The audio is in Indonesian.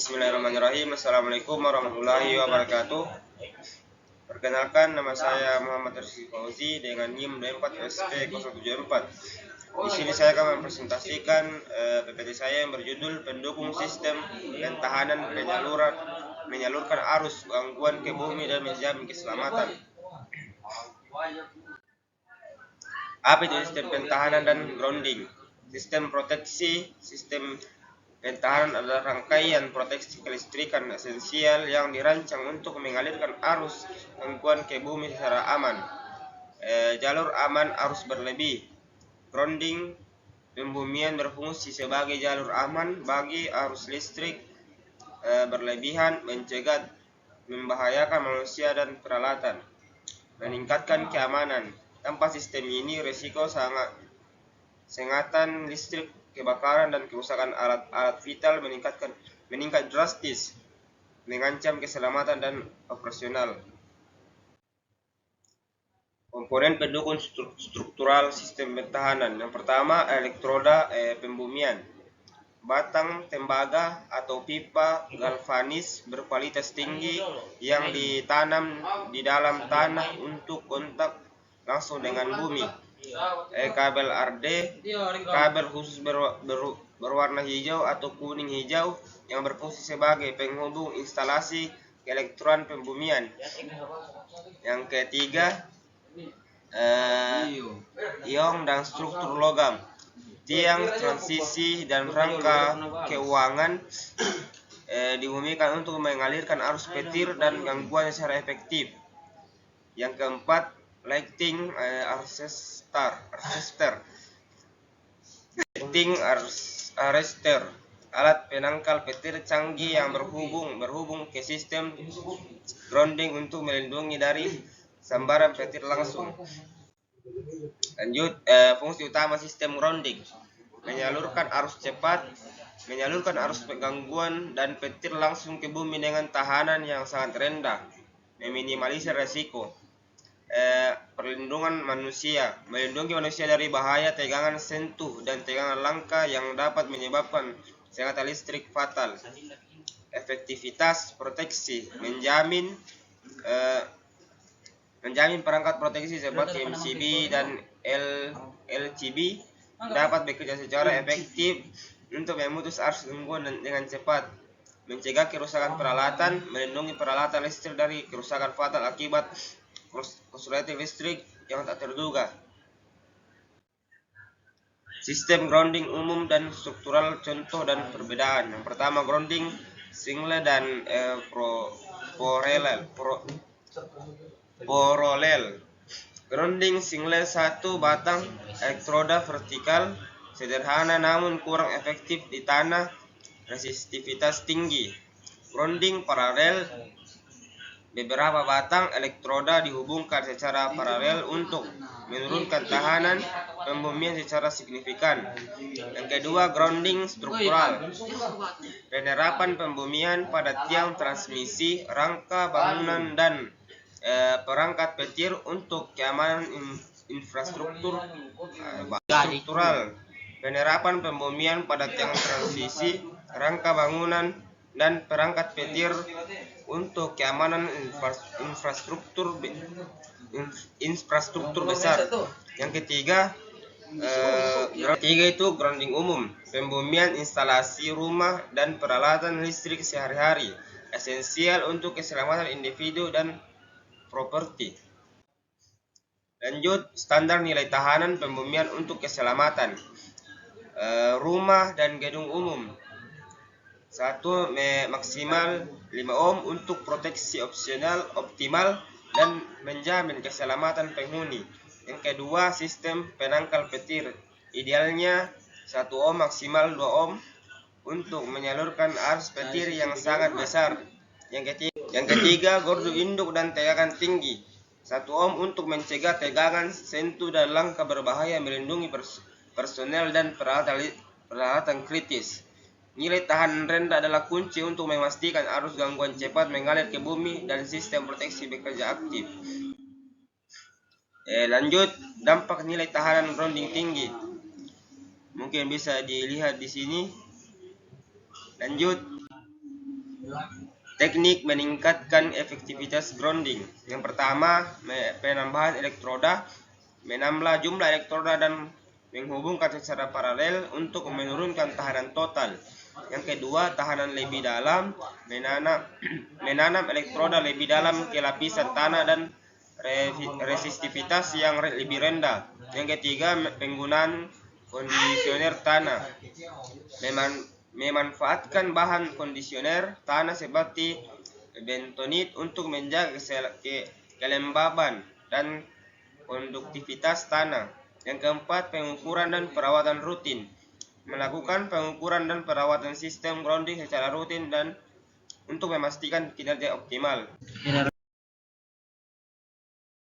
Bismillahirrahmanirrahim. Assalamualaikum warahmatullahi wabarakatuh. Perkenalkan, nama saya Muhammad Rizky Fauzi dengan NIM 24SP074. Di sini saya akan mempresentasikan PPT saya yang berjudul pendukung sistem pertahanan menyalurkan arus gangguan ke bumi dan menjamin keselamatan. Apa itu sistem pertahanan dan grounding? Sistem proteksi, sistem pertahanan adalah rangkaian proteksi kelistrikan esensial yang dirancang untuk mengalirkan arus gangguan ke bumi secara aman. Jalur aman arus berlebih. Grounding, pembumian berfungsi sebagai jalur aman bagi arus listrik berlebihan, mencegah membahayakan manusia dan peralatan, meningkatkan keamanan. Tanpa sistem ini, risiko sengatan listrik, kebakaran, dan kerusakan alat-alat vital meningkat drastis, mengancam keselamatan dan operasional. Komponen pendukung struktural sistem pertahanan. Yang pertama, elektroda pembumian. Batang tembaga atau pipa galvanis berkualitas tinggi yang ditanam di dalam tanah untuk kontak langsung dengan bumi. Kabel RD, kabel khusus berwarna hijau atau kuning hijau yang berfungsi sebagai penghubung instalasi elektron pembumian. Yang ketiga, iong dan struktur logam, tiang transisi dan rangka keuangan dibumikan untuk mengalirkan arus petir dan gangguan secara efektif. Yang keempat, lighting arrestor, alat penangkal petir canggih yang berhubung ke sistem grounding untuk melindungi dari sambaran petir langsung. Lanjut, fungsi utama sistem grounding: menyalurkan arus cepat, menyalurkan arus gangguan dan petir langsung ke bumi dengan tahanan yang sangat rendah, meminimalisir resiko. Perlindungan manusia, melindungi manusia dari bahaya tegangan sentuh dan tegangan langka yang dapat menyebabkan sengatan listrik fatal. Efektivitas proteksi, menjamin perangkat proteksi seperti MCB dan LCB dapat bekerja secara efektif untuk memutus arus gangguan dengan cepat, mencegah kerusakan peralatan, melindungi peralatan listrik dari kerusakan fatal akibat korsleting listrik yang tak terduga. Sistem grounding umum dan struktural, contoh dan perbedaan. Yang pertama, grounding single dan paralel. Grounding single, satu batang elektroda vertikal sederhana namun kurang efektif di tanah resistivitas tinggi. Grounding paralel, beberapa batang elektroda dihubungkan secara paralel untuk menurunkan tahanan pembumian secara signifikan. Yang kedua, grounding struktural, penerapan pembumian pada tiang transmisi, rangka bangunan dan perangkat petir untuk keamanan infrastruktur. Struktural, penerapan pembumian pada tiang transmisi, rangka bangunan dan perangkat petir untuk keamanan infrastruktur besar. Yang ketiga, itu grounding umum, pembumian instalasi rumah dan peralatan listrik sehari-hari, esensial untuk keselamatan individu dan properti. Lanjut, standar nilai tahanan pembumian untuk keselamatan rumah dan gedung umum. 1. Maksimal 5 ohm untuk proteksi optimal dan menjamin keselamatan penghuni. Yang kedua, sistem penangkal petir, idealnya 1 ohm maksimal 2 ohm untuk menyalurkan arus petir yang sangat besar. Yang ketiga, gardu induk dan tegangan tinggi, 1 ohm untuk mencegah tegangan sentuh dan langka berbahaya, melindungi personel dan peralatan kritis. Nilai tahanan rendah adalah kunci untuk memastikan arus gangguan cepat mengalir ke bumi dan sistem proteksi bekerja aktif. Lanjut, dampak nilai tahanan grounding tinggi. Mungkin bisa dilihat di sini. Lanjut, Teknik meningkatkan efektivitas grounding. Yang pertama, penambahan elektroda, menambah jumlah elektroda dan menghubungkan secara paralel untuk menurunkan tekanan total. Yang kedua, tahanan lebih dalam, menanam elektroda lebih dalam ke lapisan tanah dan resistivitas yang lebih rendah. Yang ketiga, penggunaan kondisioner tanah, memanfaatkan bahan kondisioner tanah seperti bentonit untuk menjaga kelembaban dan konduktivitas tanah. Yang keempat, pengukuran dan perawatan rutin, melakukan pengukuran dan perawatan sistem grounding secara rutin dan untuk memastikan kinerja optimal.